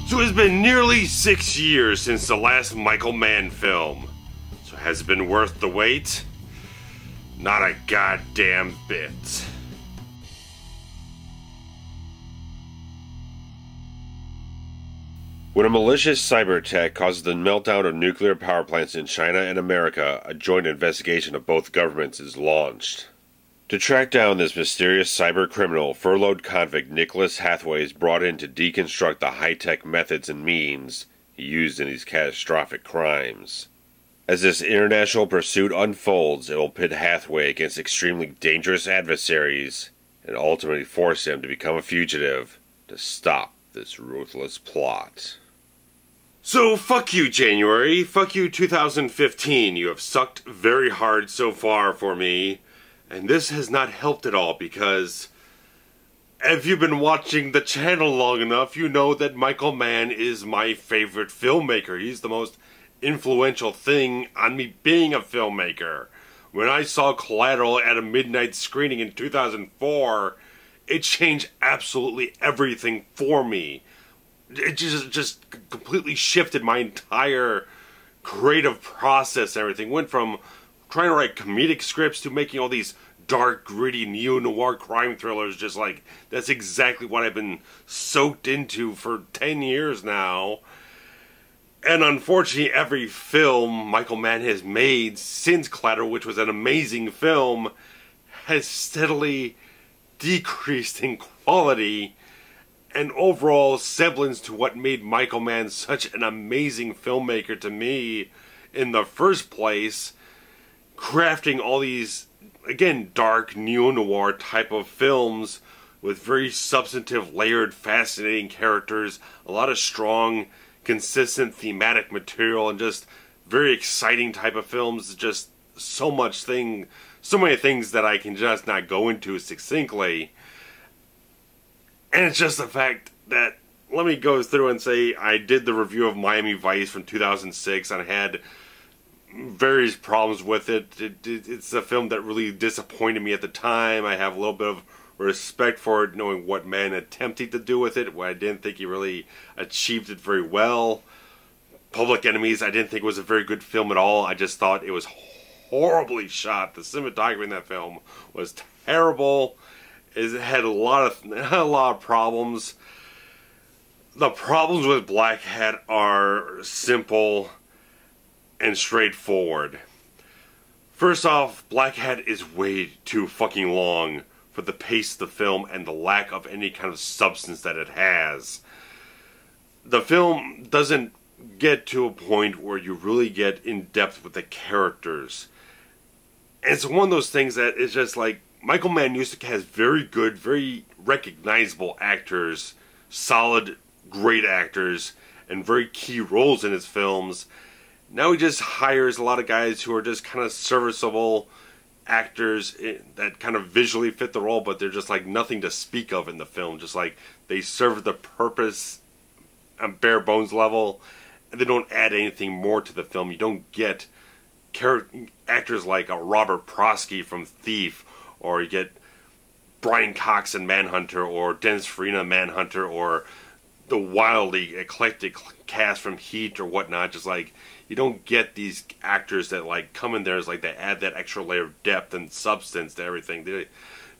So it's been nearly 6 years since the last Michael Mann film. So has it been worth the wait? Not a goddamn bit. When a malicious cyber attack causes the meltdown of nuclear power plants in China and America, a joint investigation of both governments is launched. To track down this mysterious cyber criminal, furloughed convict Nicholas Hathaway is brought in to deconstruct the high-tech methods and means he used in these catastrophic crimes. As this international pursuit unfolds, it will pit Hathaway against extremely dangerous adversaries and ultimately force him to become a fugitive to stop this ruthless plot. So, fuck you, January. Fuck you, 2015. You have sucked very hard so far for me. And this has not helped at all because if you've been watching the channel long enough, you know that Michael Mann is my favorite filmmaker. He's the most influential thing on me being a filmmaker. When I saw Collateral at a midnight screening in 2004, it changed absolutely everything for me. It just completely shifted my entire creative process and everything. Went from trying to write comedic scripts to making all these dark, gritty, neo-noir crime thrillers. Just like, that's exactly what I've been soaked into for 10 years now. And unfortunately, every film Michael Mann has made since Collateral, which was an amazing film, has steadily decreased in quality and overall semblance to what made Michael Mann such an amazing filmmaker to me in the first place. Crafting all these, again, dark, neo-noir type of films with very substantive, layered, fascinating characters, a lot of strong, consistent thematic material, and just very exciting type of films. Just so many things that I can just not go into succinctly. And it's just the fact that, let me go through and say, I did the review of Miami Vice from 2006, and I had various problems with it. It's a film that really disappointed me at the time. I have a little bit of respect for it, knowing what Mann attempted to do with it. I didn't think he really achieved it very well. Public Enemies, I didn't think it was a very good film at all. I just thought it was horribly shot. The cinematography in that film was terrible. It had a lot of problems. The problems with Blackhat are simple and straightforward. First off, Blackhat is way too fucking long for the pace of the film and the lack of any kind of substance that it has. The film doesn't get to a point where you really get in depth with the characters. And it's one of those things that is just like, Michael Mann has very good, very recognizable actors, solid, great actors, and very key roles in his films. Now he just hires a lot of guys who are just kind of serviceable actors that kind of visually fit the role, but they're just like nothing to speak of in the film. Just like they serve the purpose on bare bones level, and they don't add anything more to the film. You don't get actors like Robert Prosky from Thief, or you get Brian Cox in Manhunter, or Dennis Farina in Manhunter, or the wildly eclectic cast from Heat or whatnot. Just like, you don't get these actors that like come in there as like they add that extra layer of depth and substance to everything.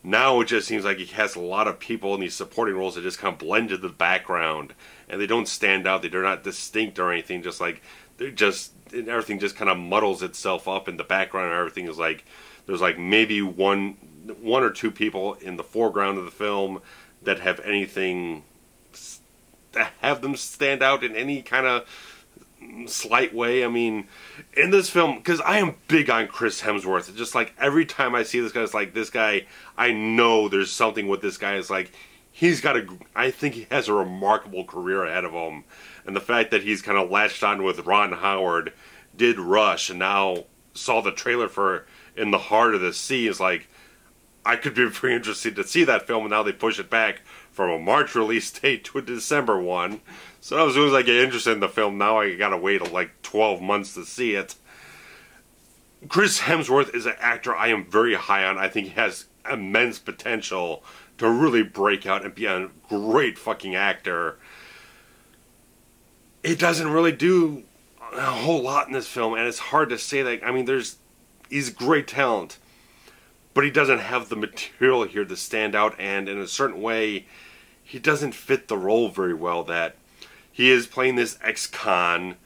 Now it just seems like he has a lot of people in these supporting roles that just kind of blend into the background, and they don't stand out. They're not distinct or anything. Just like everything just kind of muddles itself up in the background, and everything is like there's like maybe one or two people in the foreground of the film that have anything that have them stand out in any kind of slight way. I mean, in this film, because I am big on Chris Hemsworth, it's just like every time I see this guy, it's like, this guy, I know there's something with this guy. It's like, I think he has a remarkable career ahead of him. And the fact that he's kind of latched on with Ron Howard, did Rush, and now saw the trailer for In the Heart of the Sea, is like, I could be very interested to see that film, and now they push it back from a March release date to a December one. So as soon as I get interested in the film, now I gotta wait like 12 months to see it. Chris Hemsworth is an actor I am very high on. I think he has immense potential to really break out and be a great fucking actor. It doesn't really do a whole lot in this film, and it's hard to say that. I mean, he's great talent, but he doesn't have the material here to stand out, and in a certain way, he doesn't fit the role very well. That he is playing this ex-con,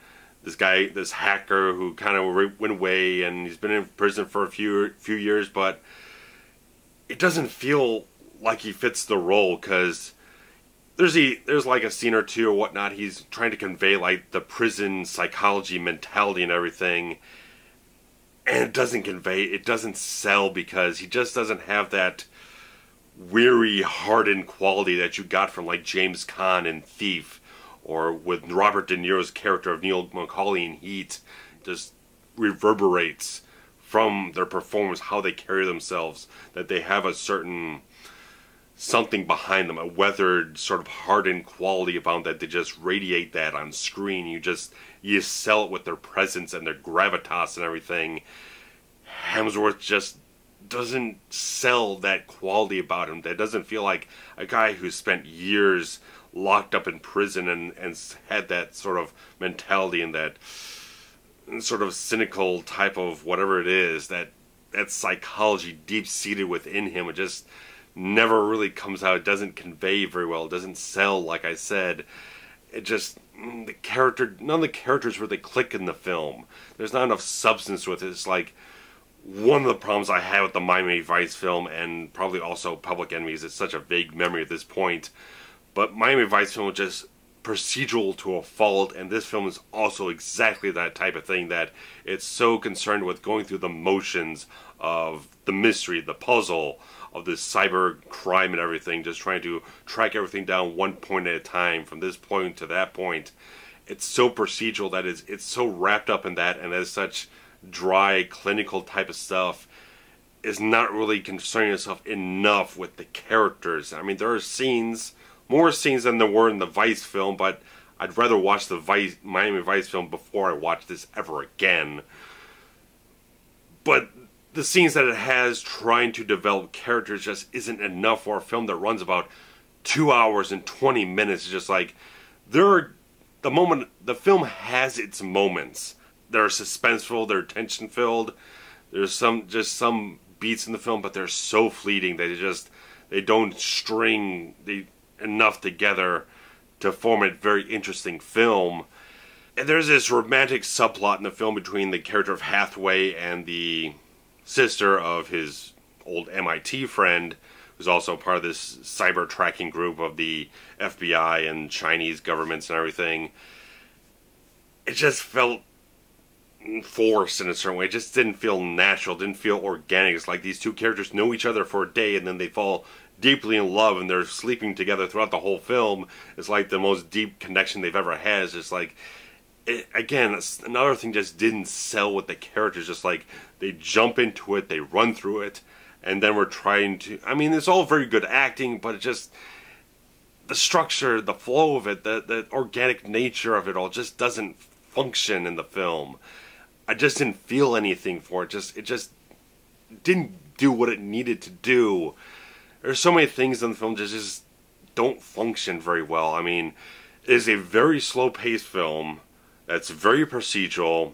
this guy, this hacker who kind of went away, and he's been in prison for a few years, but it doesn't feel like he fits the role, because there's like a scene or two or whatnot, he's trying to convey like the prison psychology mentality and everything, and it doesn't sell, because he just doesn't have that weary, hardened quality that you got from like James Caan in Thief, or with Robert De Niro's character of Neil McCallany in Heat. Just reverberates from their performance, how they carry themselves, that they have a certain something behind them, a weathered, sort of hardened quality about that. They just radiate that on screen. You sell it with their presence and their gravitas and everything. Hemsworth just doesn't sell that quality about him. That doesn't feel like a guy who spent years locked up in prison and had that sort of mentality and that sort of cynical type of whatever it is, that psychology deep-seated within him. It just never really comes out. It doesn't convey very well. It doesn't sell, like I said. It just, none of the characters really click in the film. There's not enough substance with it. It's like one of the problems I had with the Miami Vice film, and probably also Public Enemies. It's such a vague memory at this point. But Miami Vice film was just procedural to a fault, and this film is also exactly that type of thing, that it's so concerned with going through the motions of the mystery, the puzzle of this cyber crime and everything, just trying to track everything down one point at a time, from this point to that point. It's so procedural that it's so wrapped up in that, and as such dry, clinical type of stuff is not really concerning itself enough with the characters. I mean, there are scenes, more scenes than there were in the Vice film, but I'd rather watch the Miami Vice film before I watch this ever again. But the scenes that it has trying to develop characters just isn't enough for a film that runs about 2 hours and 20 minutes. It's just like, the film has its moments. They're suspenseful, they're tension-filled. There's some beats in the film, but they're so fleeting that they don't string enough together to form a very interesting film. And there's this romantic subplot in the film between the character of Hathaway and the sister of his old MIT friend, who's also part of this cyber tracking group of the FBI and Chinese governments and everything. It just felt forced in a certain way. It just didn't feel natural, didn't feel organic. It's like these two characters know each other for a day, and then they fall deeply in love, and they're sleeping together throughout the whole film. It's like the most deep connection they've ever had. It's just like, again, another thing just didn't sell with the characters. Just like, they jump into it, they run through it, and then we're trying to, I mean, it's all very good acting, but it just, the structure, the flow of it, the organic nature of it all just doesn't function in the film. I just didn't feel anything for it. It just didn't do what it needed to do. There's so many things in the film that just don't function very well. I mean, it is a very slow-paced film that's very procedural,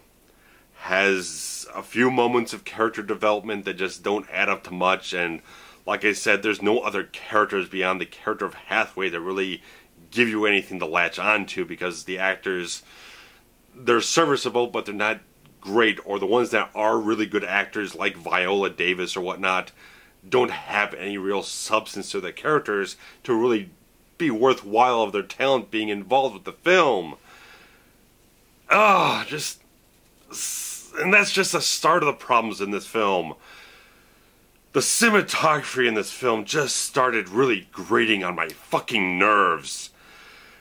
has a few moments of character development that just don't add up to much, and like I said, there's no other characters beyond the character of Hathaway that really give you anything to latch onto, because the actors, they're serviceable, but they're not great, or the ones that are really good actors, like Viola Davis or whatnot, don't have any real substance to their characters to really be worthwhile of their talent being involved with the film. And that's just the start of the problems in this film. The cinematography in this film just started really grating on my fucking nerves.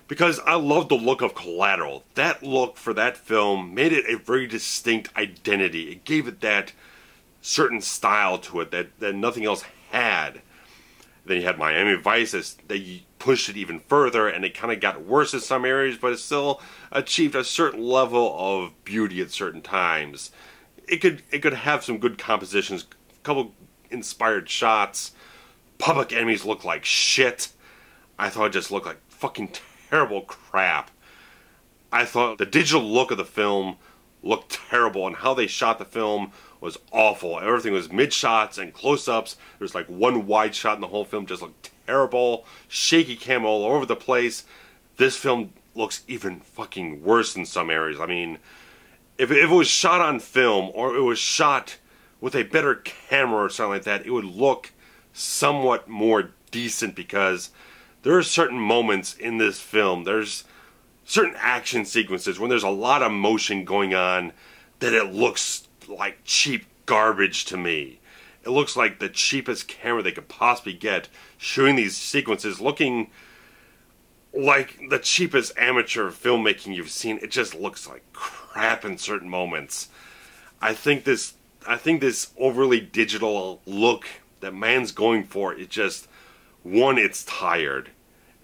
Because I love the look of Collateral. That look for that film made it a very distinct identity. It gave it that certain style to it that nothing else had. Then you had Miami Vice, they pushed it even further, and it kind of got worse in some areas, but it still achieved a certain level of beauty at certain times. It could have some good compositions, a couple inspired shots. Public Enemies looked like shit. I thought it just looked like fucking terrible crap. I thought the digital look of the film looked terrible, and how they shot the film was awful. Everything was mid-shots and close-ups. There's like one wide shot in the whole film, just looked terrible. Shaky cam all over the place. This film looks even fucking worse in some areas. I mean, if it was shot on film, or it was shot with a better camera or something like that, it would look somewhat more decent, because there are certain moments in this film, there's certain action sequences when there's a lot of motion going on that it looks like cheap garbage to me. It looks like the cheapest camera they could possibly get shooting these sequences, looking like the cheapest amateur filmmaking you've seen. It just looks like crap in certain moments. I think this overly digital look that Mann's going for, it just, one, it's tired.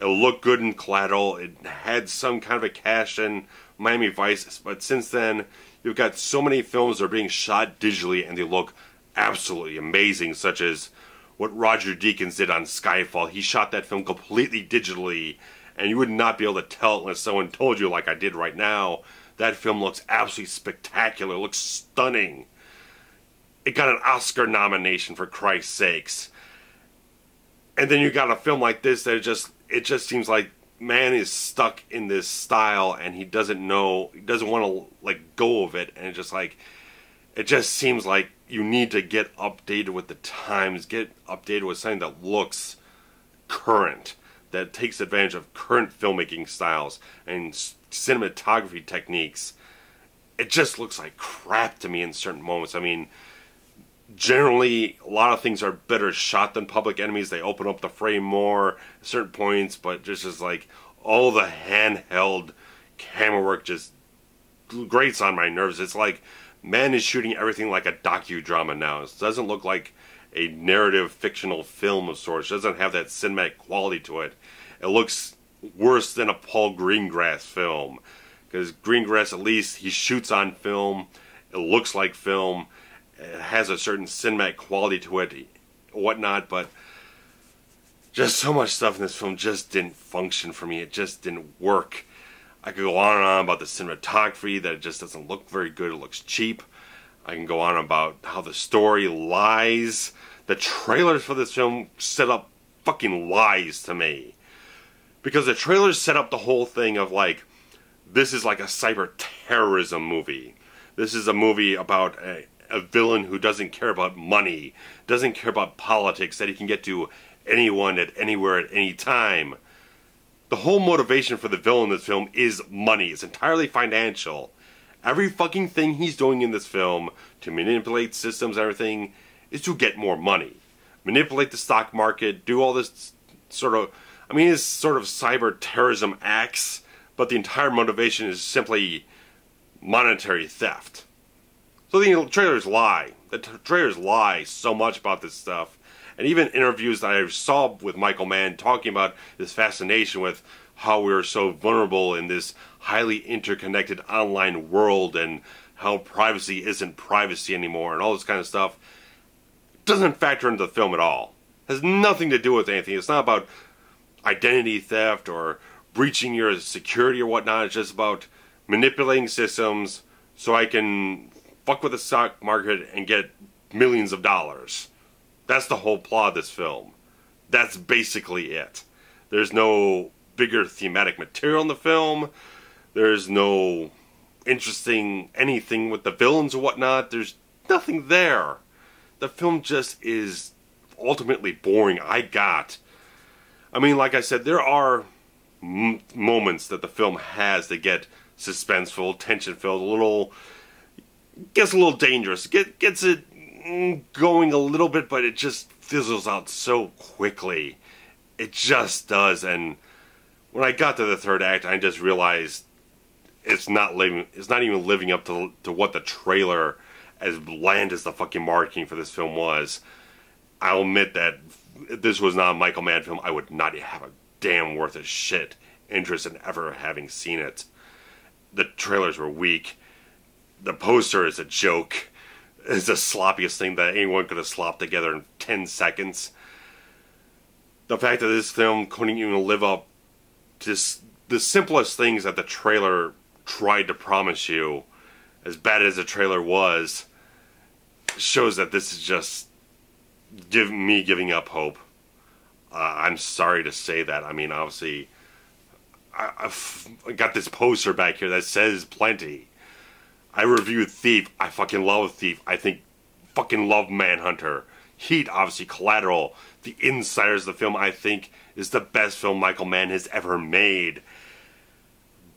It'll look good in Collateral. It had some kind of a cash in Miami Vice, but since then, you've got so many films that are being shot digitally and they look absolutely amazing, such as what Roger Deakins did on Skyfall. He shot that film completely digitally, and you would not be able to tell unless someone told you, like I did right now. That film looks absolutely spectacular. It looks stunning. It got an Oscar nomination, for Christ's sakes. And then you got a film like this that it just seems like Mann is stuck in this style, and he doesn't want to let go of it, and it just seems like you need to get updated with the times, get updated with something that looks current, that takes advantage of current filmmaking styles and cinematography techniques. It just looks like crap to me in certain moments. I mean, generally, a lot of things are better shot than Public Enemies. They open up the frame more at certain points, but just like all the handheld camera work just grates on my nerves. It's like Mann is shooting everything like a docudrama now. It doesn't look like a narrative fictional film of sorts. It doesn't have that cinematic quality to it. It looks worse than a Paul Greengrass film, because Greengrass, at least he shoots on film. It looks like film. It has a certain cinematic quality to it, whatnot, but just so much stuff in this film just didn't function for me. It just didn't work. I could go on and on about the cinematography, that it just doesn't look very good. It looks cheap. I can go on about how the story lies. The trailers for this film set up fucking lies to me, because the trailers set up the whole thing of like, this is like a cyber terrorism movie. This is a movie about a villain who doesn't care about money, doesn't care about politics, that he can get to anyone at anywhere at any time. The whole motivation for the villain in this film is money. It's entirely financial. Every fucking thing he's doing in this film to manipulate systems and everything is to get more money. Manipulate the stock market, do all this sort of, I mean, it's sort of cyber terrorism acts, but the entire motivation is simply monetary theft. So the trailers lie. The trailers lie so much about this stuff. And even interviews that I saw with Michael Mann talking about this fascination with how we're so vulnerable in this highly interconnected online world, and how privacy isn't privacy anymore, and all this kind of stuff, doesn't factor into the film at all. It has nothing to do with anything. It's not about identity theft or breaching your security or whatnot. It's just about manipulating systems so I can fuck with the stock market and get millions of dollars. That's the whole plot of this film. That's basically it. There's no bigger thematic material in the film. There's no interesting anything with the villains or whatnot. There's nothing there. The film just is ultimately boring. I mean, like I said, there are moments that the film has that get suspenseful, tension-filled, gets a little dangerous, gets it going a little bit, but it just fizzles out so quickly. It just does. And when I got to the third act, I just realized it's not even living up to what the trailer, as bland as the fucking marketing for this film was. I'll admit that if this was not a Michael Mann film, I would not have a damn worth of shit interest in ever having seen it. The trailers were weak. The poster is a joke. It's the sloppiest thing that anyone could have slopped together in 10 seconds. The fact that this film couldn't even live up to the simplest things that the trailer tried to promise you, as bad as the trailer was, shows that this is just giving up hope. I'm sorry to say that. I mean, obviously, I've got this poster back here that says plenty. I reviewed Thief. I fucking love Thief. I fucking love Manhunter. Heat, obviously, Collateral. The Insiders of the film, I think, is the best film Michael Mann has ever made.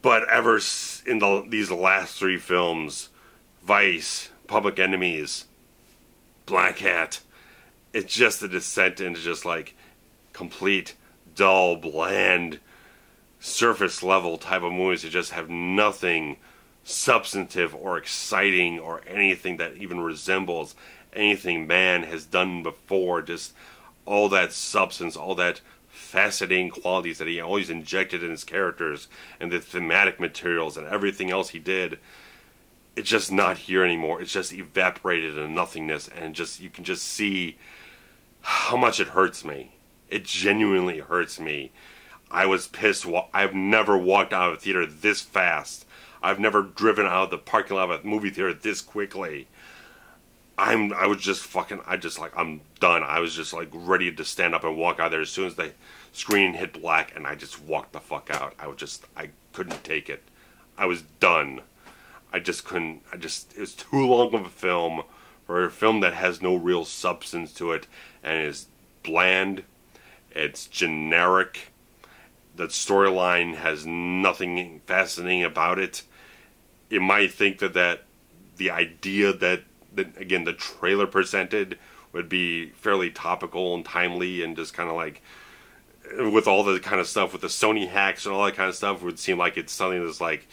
But ever in these last three films, Vice, Public Enemies, Blackhat, it's just a descent into just like complete, dull, bland, surface level type of movies that just have nothing substantive or exciting or anything that even resembles anything Mann has done before. Just all that substance, all that fascinating qualities that he always injected in his characters and the thematic materials and everything else he did. It's just not here anymore. It's just evaporated into nothingness, and just you can just see how much it hurts me. It genuinely hurts me. I was pissed. I've never walked out of a theater this fast. I've never driven out of the parking lot of a movie theater this quickly. I'm done. I was just like ready to stand up and walk out there as soon as the screen hit black, and I just walked the fuck out. I couldn't take it. I was done. I just couldn't. It was too long of a film for a film that has no real substance to it, and is bland. It's generic. The storyline has nothing fascinating about it. You might think that the idea that again the trailer presented would be fairly topical and timely, and just kind of like with all the kind of stuff with the Sony hacks and all that kind of stuff, would seem like it's something that's like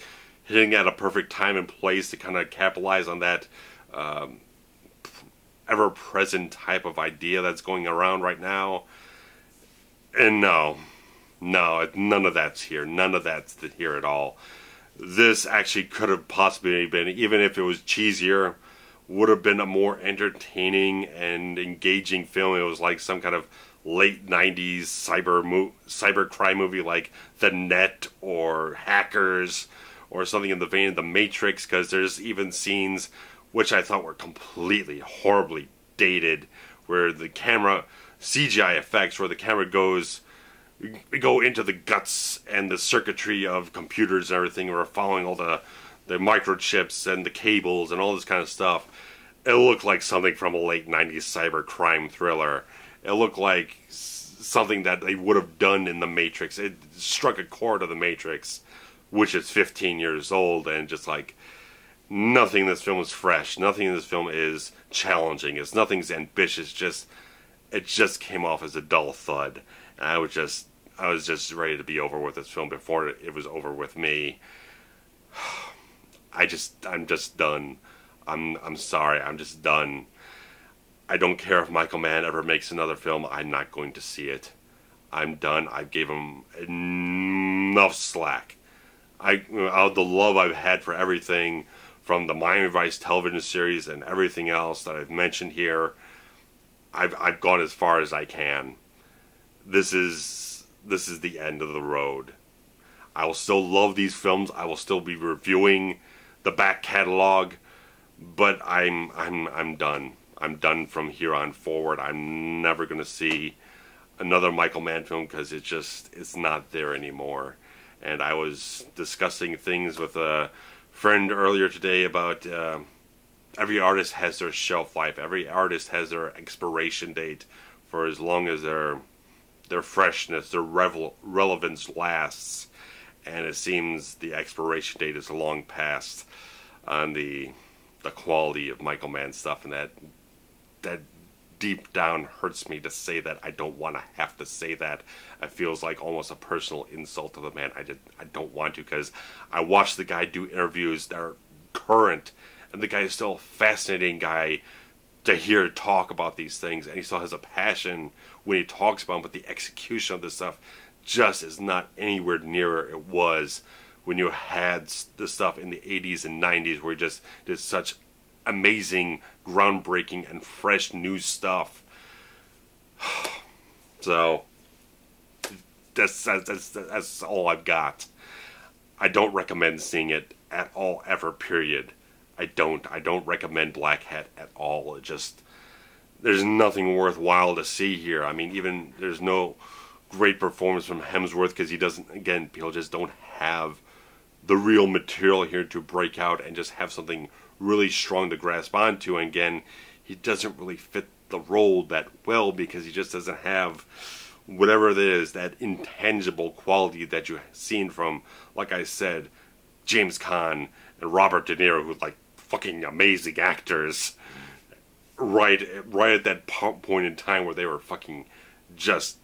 hitting at a perfect time and place to kind of capitalize on that ever-present type of idea that's going around right now. And no, none of that's here. None of that's here at all. This actually could have possibly been, even if it was cheesier, would have been a more entertaining and engaging film. It was like some kind of late 90s cyber crime movie like The Net or Hackers, or something in the vein of The Matrix, because there's even scenes which I thought were completely, horribly dated, where the camera, CGI effects, where the camera go into the guts and the circuitry of computers and everything. We're following all the microchips and the cables and all this kind of stuff. It looked like something from a late 90s cyber crime thriller. It looked like something that they would have done in The Matrix. It struck a chord of The Matrix, which is 15 years old, and just like nothing in this film is fresh. Nothing in this film is challenging. Nothing's ambitious. It just came off as a dull thud. And I was just ready to be over with this film before it was over with me. I'm just done. I'm sorry. I'm just done. I don't care if Michael Mann ever makes another film. I'm not going to see it. I'm done. I gave him enough slack. Out of the love I've had for everything from the Miami Vice television series and everything else that I've mentioned here, I've gone as far as I can. This is the end of the road. I will still love these films. I will still be reviewing the back catalog, but I'm done. I'm done from here on forward. I'm never going to see another Michael Mann film because it's not there anymore. And I was discussing things with a friend earlier today about every artist has their shelf life. Every artist has their expiration date for as long as their freshness, their relevance lasts. And it seems the expiration date is long past on the quality of Michael Mann stuff, and that deep down hurts me to say that. I don't want to have to say that. It feels like almost a personal insult to the man. I don't want to, because I watched the guy do interviews that are current, and the guy is still a fascinating guy to hear talk about these things, and he still has a passion when he talks about them, but the execution of this stuff just is not anywhere near it was when you had the stuff in the 80s and 90s where he just did such amazing, groundbreaking, and fresh new stuff. So that's all I've got. I don't recommend seeing it at all, ever, period. I don't recommend Blackhat at all. It just, there's nothing worthwhile to see here. I mean, even, there's no great performance from Hemsworth, because he doesn't, again, people just don't have the real material here to break out and just have something really strong to grasp onto. And again, he doesn't really fit the role that well, because he just doesn't have whatever it is, that intangible quality that you've seen from, like I said, James Caan and Robert De Niro, who like fucking amazing actors, right at that point in time where they were fucking just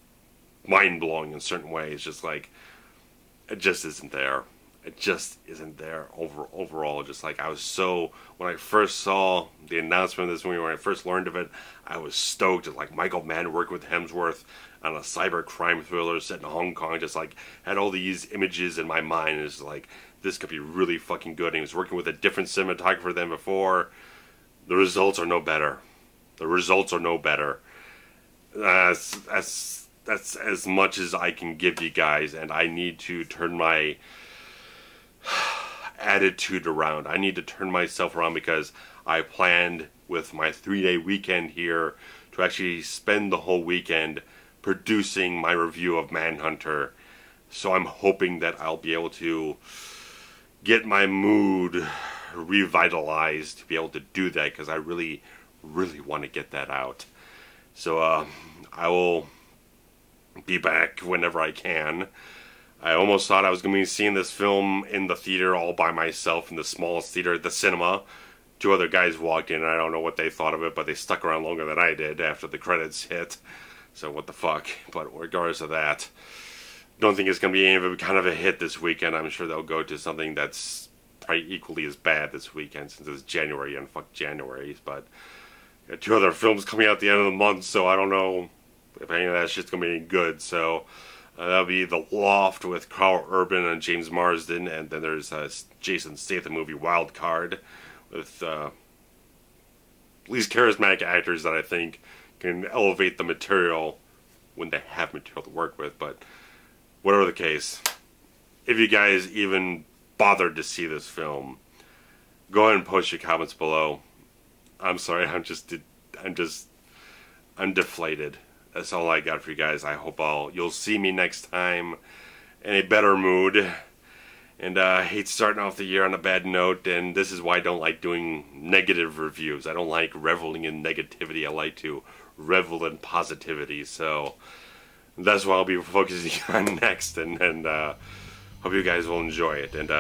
mind-blowing in certain ways. Just like, it just isn't there. It just isn't there overall. Just like, I was so, when I first saw the announcement of this movie, when I first learned of it, I was stoked. It's like Michael Mann working with Hemsworth on a cyber crime thriller set in Hong Kong. Just like, had all these images in my mind. It's like, this could be really fucking good. And he was working with a different cinematographer than before. The results are no better. The results are no better. That's as much as I can give you guys, and I need to turn my attitude around. I need to turn myself around, because I planned with my 3-day weekend here to actually spend the whole weekend producing my review of Manhunter. So I'm hoping that I'll be able to get my mood revitalized to be able to do that, because I really want to get that out. So I will be back whenever I can. I almost thought I was going to be seeing this film in the theater all by myself, in the smallest theater at the cinema. 2 other guys walked in, and I don't know what they thought of it, but they stuck around longer than I did after the credits hit. So what the fuck. But regardless of that, don't think it's going to be any kind of a hit this weekend. I'm sure they'll go to something that's probably equally as bad this weekend, since it's January, and fuck January. But got 2 other films coming out at the end of the month, so I don't know if any of that shit's going to be any good. So that'll be The Loft with Carl Urban and James Marsden, and then there's Jason Statham movie Wild Card with least charismatic actors that I think can elevate the material when they have material to work with. But whatever the case, if you guys even bothered to see this film, go ahead and post your comments below. I'm sorry, I'm deflated. That's all I got for you guys. I hope you'll see me next time in a better mood. And I hate starting off the year on a bad note, and this is why I don't like doing negative reviews. I don't like reveling in negativity. I like to revel in positivity. So that's what I'll be focusing on next, and hope you guys will enjoy it. And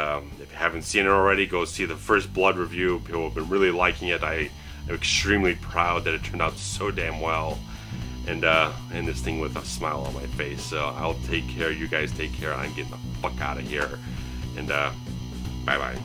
if you haven't seen it already, go see the First Blood review. People have been really liking it. I'm extremely proud that it turned out so damn well. And this thing with a smile on my face. So I'll take care. You guys take care. I'm getting the fuck out of here. And bye-bye.